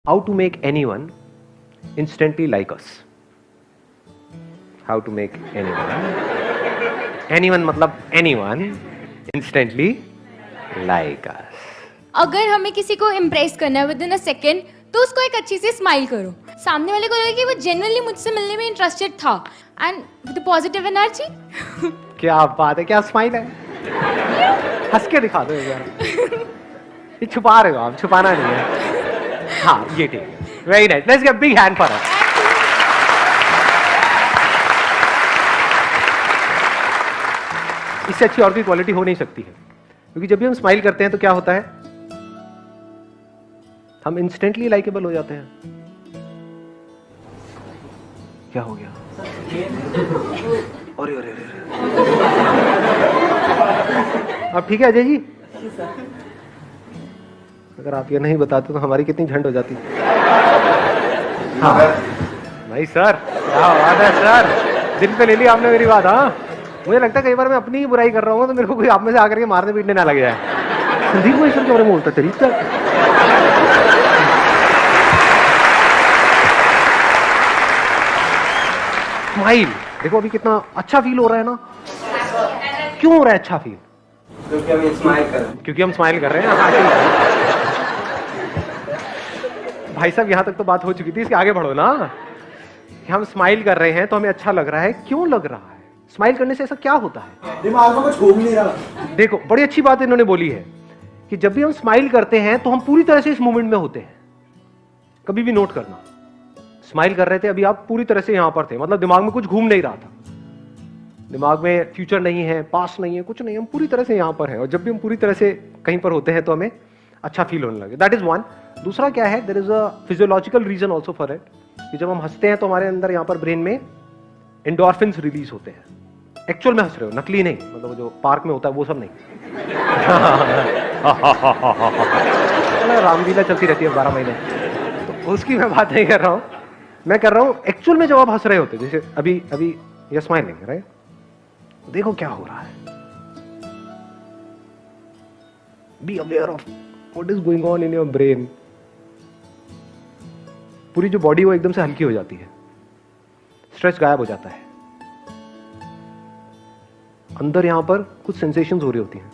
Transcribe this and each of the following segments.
how to make anyone instantly like us. How to make anyone मतलब anyone instantly like us. अगर हमें किसी को इम्प्रेस करना है विद इन अ सेकेंड, तो उसको एक अच्छी सी स्माइल करो. सामने वाले को लगे कि वो जेन्युइनली मुझसे मिलने में इंटरेस्टेड था, एंड विद पॉजिटिव एनर्जी. क्या बात है, क्या स्माइल है. हंस के दिखा दो यार. ये छुपा रहे हो आप, छुपाना नहीं है. हाँ ये ठीक है. Very nice. Let's give big hand for us. इससे अच्छी और भी क्वालिटी हो नहीं सकती है, क्योंकि जब भी हम स्माइल करते हैं तो क्या होता है, हम इंस्टेंटली लाइकेबल हो जाते हैं. क्या हो गया? अरे अरे अरे. अब ठीक है अजय जी, अगर आप ये नहीं बताते तो हमारी कितनी झंड हो जाती. हाँ नहीं सर, क्या बात है सर, दिल पे ले ली आपने मेरी बात. हाँ मुझे लगता है कई बार मैं अपनी ही बुराई कर रहा हूँ तो मेरे को कोई आप में से आकर के मारने पीटने ना लग जाए. संदीप को ईश्वर के बारे में बोलता तरीका. स्माइल देखो अभी कितना अच्छा फील हो रहा है ना. क्यों हो रहा है अच्छा फील? क्योंकि हम स्माइल कर रहे हैं. भाई साहब यहाँ तक तो बात हो चुकी थी, इसके आगे बढ़ो ना. कि हम स्माइल कर रहे हैं तो हमें अच्छा लग रहा है. क्यों लग रहा है? स्माइल करने से ऐसा क्या होता है? दिमाग में कुछ घूम नहीं रहा. देखो बड़ी अच्छी बात इन्होंने बोली है कि जब भी हम स्माइल करते हैं तो हम पूरी तरह से इस मोमेंट में होते हैं. कभी भी नोट करना, स्माइल कर रहे थे अभी आप पूरी तरह से यहां पर थे, मतलब दिमाग में कुछ घूम नहीं रहा था. दिमाग में फ्यूचर नहीं है, पास्ट नहीं है, कुछ नहीं, हम पूरी तरह से यहां पर हैं. और जब भी हम पूरी तरह से कहीं पर होते हैं तो हमें अच्छा फील होने लगे. That is one. दूसरा क्या है, there is a physiological reason also for it, कि जब हम हंसते हैं तो हमारे अंदर यहाँ पर ब्रेन में एंडोर्फिन्स रिलीज होते हैं. एक्चुअल में हंस रहे हो, नकली नहीं, मतलब जो पार्क में होता है वो सब नहीं. रामलीला चलती रहती है 12 महीने, तो उसकी मैं बात नहीं कर रहा हूँ. मैं कर रहा हूँ एक्चुअल में जब आप हंस रहे होते, जैसे अभी अभी ये स्माइलिंग राइट. देखो क्या हो रहा है. Be aware of what is going on in your brain. पूरी जो बॉडी वो एकदम से हल्की हो जाती है, स्ट्रेस गायब हो जाता है. अंदर यहां पर कुछ सेंसेशंस हो रही होती हैं.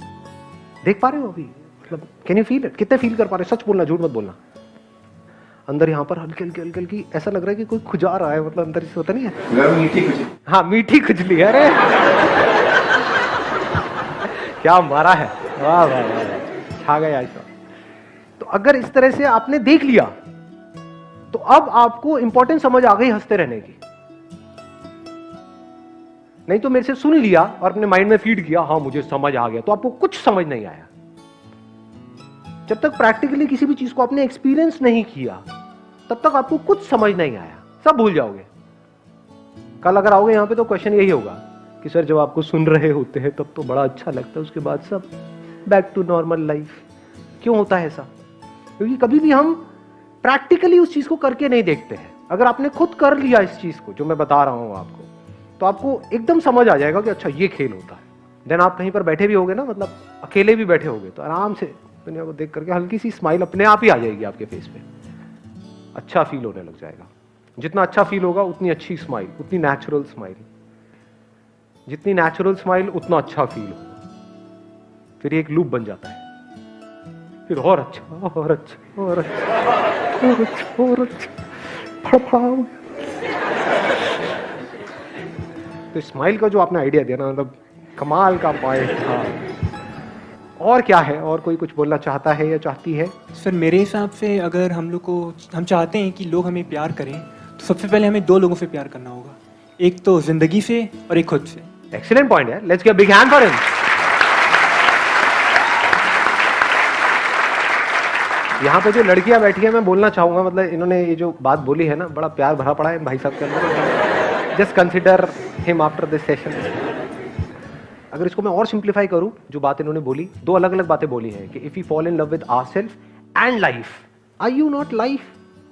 देख पा रहे हो अभी, मतलब कैन यू फील इट? कितने फील कर पा रहे हो? सच बोलना, झूठ मत बोलना. अंदर यहाँ पर हल्की हल्की हल्की हल्की ऐसा लग रहा है कि कोई खुजा रहा है, मतलब अंदर से होता नहीं है. मीठी खुजली. हाँ मीठी खुजली. अरे क्या मारा है. वाह वाह वाह, छा गया ऐसा. तो अगर इस तरह से आपने देख लिया तो अब आपको इंपॉर्टेंस समझ आ गई हंसते रहने की. नहीं तो मेरे से सुन लिया और अपने माइंड में फीड किया, हाँ मुझे समझ आ गया, तो आपको कुछ समझ नहीं आया. जब तक प्रैक्टिकली किसी भी चीज को आपने एक्सपीरियंस नहीं किया तब तक आपको कुछ समझ नहीं आया. सब भूल जाओगे. कल अगर आओगे यहां पे तो क्वेश्चन यही होगा कि सर जब आपको सुन रहे होते हैं तब तो बड़ा अच्छा लगता है, उसके बाद सब बैक टू नॉर्मल लाइफ. क्यों होता है ऐसा? क्योंकि कभी भी हम प्रैक्टिकली उस चीज को करके नहीं देखते हैं. अगर आपने खुद कर लिया इस चीज को जो मैं बता रहा हूं आपको, तो आपको एकदम समझ आ जाएगा कि अच्छा ये खेल होता है. देन आप कहीं पर बैठे भी होगे ना, मतलब अकेले भी बैठे होगे, तो आराम से दुनिया को देख करके हल्की सी स्माइल अपने आप ही आ जाएगी आपके फेस पे. अच्छा फील होने लग जाएगा. जितना अच्छा फील होगा उतनी अच्छी स्माइल, उतनी नेचुरल स्माइल. जितनी नेचुरल स्माइल उतना अच्छा फील होगा. फिर एक लूप बन जाता है. फिर और अच्छा और अच्छा और अच्छा और अच्छा और अच्छा, फड़फड़ाओ. तो स्माइल का जो आपने आइडिया दिया ना, मतलब कमाल का पॉइंट था. और क्या है? और कोई कुछ बोलना चाहता है या चाहती है? सर मेरे हिसाब से अगर हम चाहते हैं कि लोग हमें प्यार करें तो सबसे पहले हमें दो लोगों से प्यार करना होगा. एक तो जिंदगी से और एक खुद से. एक्सीलेंट पॉइंट है. Let's give a big hand for him. यहाँ पे जो लड़कियां बैठी है, मैं बोलना चाहूंगा, मतलब इन्होंने ये जो बात बोली है ना, बड़ा प्यार भरा पड़ा है भाई साहब के अंदर. Just consider him after this session. अगर इसको मैं और सिंप्लीफाई करूं, जो बात इन्होंने बोली, दो अलग अलग बातें बोली हैं कि if you fall in love with ourselves and life, are you not life?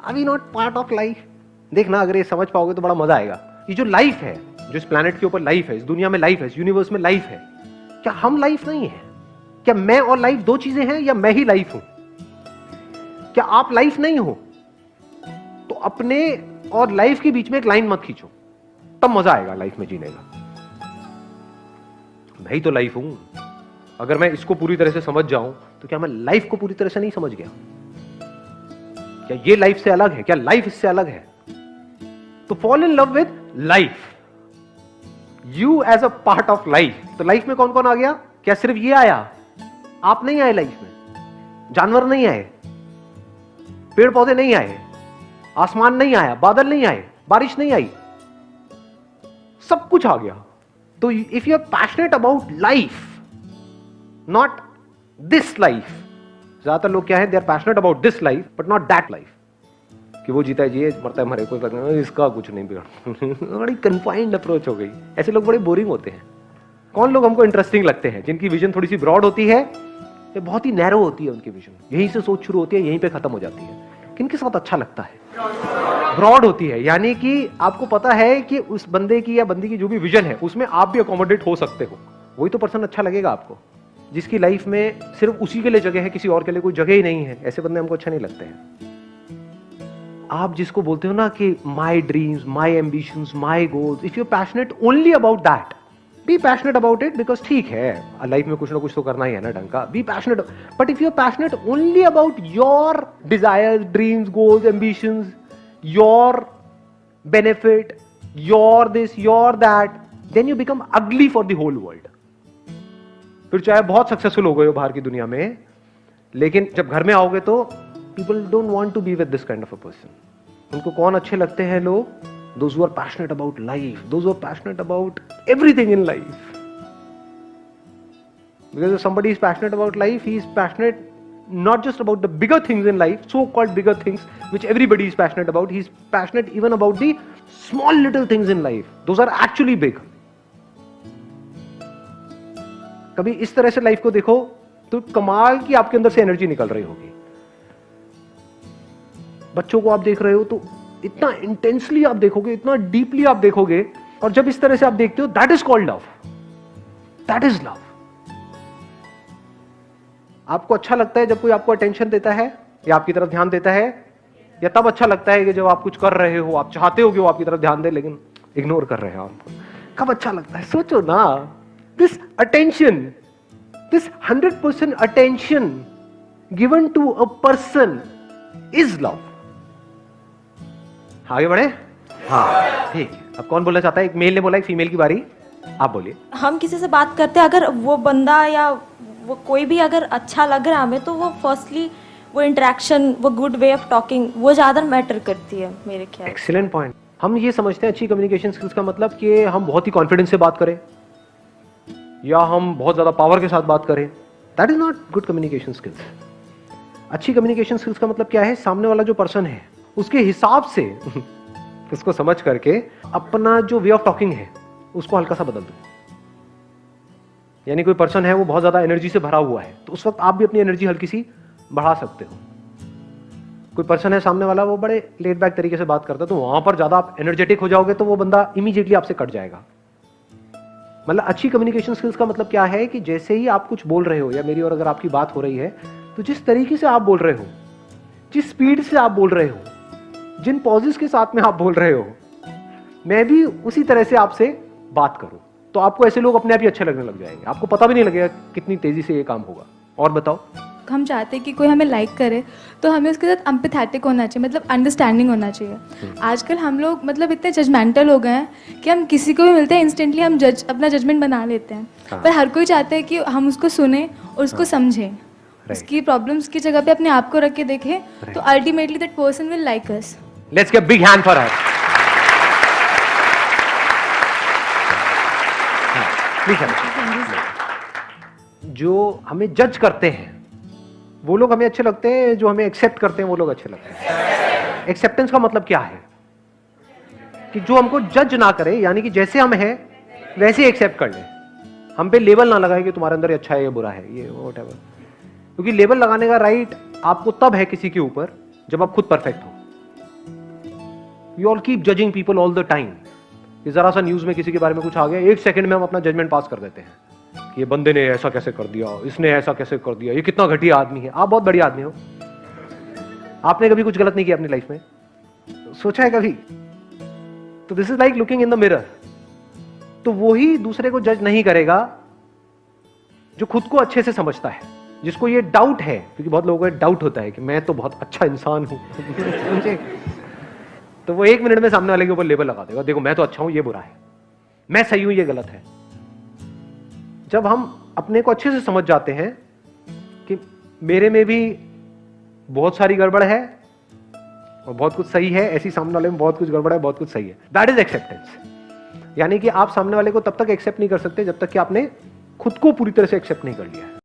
Are we not part of life? देखना, अगर ये समझ पाओगे तो बड़ा मजा आएगा. ये जो लाइफ है, जो इस प्लैनेट के ऊपर लाइफ है, इस दुनिया में लाइफ है, इस यूनिवर्स में लाइफ है, क्या हम लाइफ नहीं है? क्या मैं और लाइफ दो चीजें हैं या मैं ही लाइफ हूं? क्या आप लाइफ नहीं हो? अपने और लाइफ के बीच में एक लाइन मत खींचो, तब मजा आएगा लाइफ में जीने का। मैं ही तो लाइफ हूं। अगर मैं इसको पूरी तरह से समझ जाऊं तो क्या मैं लाइफ को पूरी तरह से नहीं समझ गया? क्या ये लाइफ से अलग है? क्या लाइफ इससे अलग है? तो fall in love with life, you as a part of life. तो लाइफ में कौन कौन आ गया? क्या सिर्फ ये आया? आप नहीं आए लाइफ में, जानवर नहीं आए, पेड़ पौधे नहीं आए, आसमान नहीं आया, बादल नहीं आए, बारिश नहीं आई, सब कुछ आ गया। तो if you are passionate about life, not this life, ज्यादातर लोग क्या है, they are passionate about this life but not that life, कि वो जीता है जिए, मरता है मरे, कोई फर्क नहीं, इसका कुछ नहीं बिगड़। बड़ी कन्फाइंड अप्रोच हो गई। ऐसे लोग बड़े बोरिंग होते हैं। कौन लोग हमको इंटरेस्टिंग लगते हैं? जिनकी विजन थोड़ी सी ब्रॉड होती है, ये बहुत ही नैरो होती है उनकी विजन, यहीं से सोच शुरू होती है, यहीं पे खत्म हो जाती है। किनके साथ अच्छा लगता है? ब्रॉड होती है, यानी कि आपको पता है कि उस बंदे की या बंदी की जो भी विजन है उसमें आप भी अकोमोडेट हो सकते हो। वही तो पर्सन अच्छा लगेगा आपको। जिसकी लाइफ में सिर्फ उसी के लिए जगह है, किसी और के लिए कोई जगह ही नहीं है, ऐसे बंदे हमको अच्छा नहीं लगते हैं। आप जिसको बोलते हो ना कि my dreams, my ambitions, my goals, if you passionate only about that, be passionate about it, because ठीक है लाइफ में कुछ ना कुछ तो करना ही है ना ढंग का, be passionate. But if you are passionate only about your desires, dreams, goals, ambitions, your benefit, your this, your that, then you become ugly for the whole world. फिर चाहे बहुत सक्सेसफुल हो गए हो बाहर की दुनिया में, लेकिन जब घर में आओगे तो people don't want to be with this kind of a person. उनको कौन अच्छे लगते हैं लोग? Those who are passionate about life, those who are passionate about everything in life. Because if somebody is passionate about life, he is passionate not just about the bigger things in life, so-called bigger things, which everybody is passionate about. He is passionate even about the small little things in life. Those are actually big. कभी इस तरह से life को देखो तो कमाल की आपके अंदर से एनर्जी निकल रही होगी। बच्चों को आप देख रहे हो तो इतना इंटेंसली आप देखोगे, इतना डीपली आप देखोगे, और जब इस तरह से आप देखते हो, that is called love, that is love. आपको अच्छा लगता है जब कोई आपको अटेंशन देता है या आपकी तरफ ध्यान देता है, या तब अच्छा लगता है कि जब आप कुछ कर रहे हो, आप चाहते हो कि वो आपकी तरफ ध्यान दे लेकिन इग्नोर कर रहे हो आपको? कब अच्छा लगता है? सोचो ना। This attention, this 100% attention given to a person is love. आगे बढ़े? हाँ ठीक। अब कौन बोलना चाहता है? एक मेल ने बोला, एक फीमेल की बारी, आप बोलिए। हम किसी से बात करते हैं, अगर वो बंदा या वो कोई भी अगर अच्छा लग रहा है हमें, तो वो फर्स्टली वो इंटरेक्शन, वो गुड वे ऑफ टॉकिंग, वो ज़्यादा मैटर करती है मेरे ख्याल। Excellent point. हम ये समझते हैं अच्छी कम्युनिकेशन स्किल्स का मतलब कि हम बहुत ही कॉन्फिडेंस से बात करें या हम बहुत ज़्यादा पावर के साथ बात करें। That is not good communication skills. अच्छी कम्युनिकेशन स्किल्स का मतलब क्या है? सामने वाला जो पर्सन है उसके हिसाब से उसको समझ करके अपना जो वे ऑफ टॉकिंग है उसको हल्का सा बदल दो। यानी कोई पर्सन है वो बहुत ज्यादा एनर्जी से भरा हुआ है, तो उस वक्त आप भी अपनी एनर्जी हल्की सी बढ़ा सकते हो। कोई पर्सन है सामने वाला, वो बड़े लेट बैक तरीके से बात करता है, तो वहां पर ज्यादा आप एनर्जेटिक हो जाओगे तो वो बंदा इमीडिएटली आपसे कट जाएगा। मतलब अच्छी कम्युनिकेशन स्किल्स का मतलब क्या है कि जैसे ही आप कुछ बोल रहे हो या मेरी और अगर आपकी बात हो रही है, तो जिस तरीके से आप बोल रहे हो, जिस स्पीड से आप बोल रहे हो, जिन पॉजेस के साथ में आप बोल रहे हो, मैं भी उसी तरह से आपसे बात करूं, तो आपको ऐसे लोग अपने आप ही अच्छे लगने लग जाएंगे। आपको पता भी नहीं लगेगा कितनी तेजी से ये काम होगा। और बताओ। हम चाहते हैं कि कोई हमें लाइक करे तो हमें उसके साथ एम्पैथेटिक होना चाहिए, मतलब अंडरस्टैंडिंग होना चाहिए। आजकल हम लोग मतलब इतने जजमेंटल हो गए हैं कि हम किसी को भी मिलते हैं इंस्टेंटली हम अपना जजमेंट बना लेते हैं। हाँ। पर हर कोई चाहता है कि हम उसको सुने और उसको समझें, उसकी प्रॉब्लम्स की जगह पे अपने आप को रख के देखें, तो ultimately that person will like us. Let's give big hand for her. जो हमें जज करते हैं वो लोग हमें अच्छे लगते हैं, जो हमें एक्सेप्ट करते हैं वो लोग अच्छे लगते हैं। एक्सेप्टेंस का मतलब क्या है? कि जो हमको जज ना करे, यानी कि जैसे हम हैं वैसे एक्सेप्ट कर ले, हम पे लेबल ना लगाए कि तुम्हारे अंदर ये अच्छा है, ये बुरा है, ये व्हाटएवर। क्योंकि लेबल लगाने का राइट आपको तब है किसी के ऊपर जब आप खुद परफेक्ट हो। You all keep judging people all the time. जरा सा न्यूज में किसी के बारे में कुछ आ गया, एक सेकंड में हम अपना जजमेंट पास कर देते हैं, ये बंदे ने ऐसा कैसे कर दिया, इसने ऐसा कैसे कर दिया, ये कितना घटिया आदमी है। आप बहुत बढ़िया आदमी हो, आपने कभी कुछ गलत नहीं किया अपनी लाइफ में, सोचा है कभी? तो this is like looking in the mirror. तो वो ही दूसरे को जज नहीं करेगा जो खुद को अच्छे से समझता है, जिसको ये डाउट है, क्योंकि बहुत लोगों को डाउट होता है कि मैं तो बहुत अच्छा इंसान हूं समझे? तो वो 1 मिनट में सामने वाले के ऊपर लेबल लगा देगा, देखो मैं तो अच्छा हूं, ये बुरा है, मैं सही हूं, ये गलत है। जब हम अपने को अच्छे से समझ जाते हैं कि मेरे में भी बहुत सारी गड़बड़ है और बहुत कुछ सही है, ऐसी सामने वाले में बहुत कुछ गड़बड़ है, बहुत कुछ सही है, दैट इज एक्सेप्टेंस। यानी कि आप सामने वाले को तब तक एक्सेप्ट नहीं कर सकते जब तक कि आपने खुद को पूरी तरह से एक्सेप्ट नहीं कर लिया है।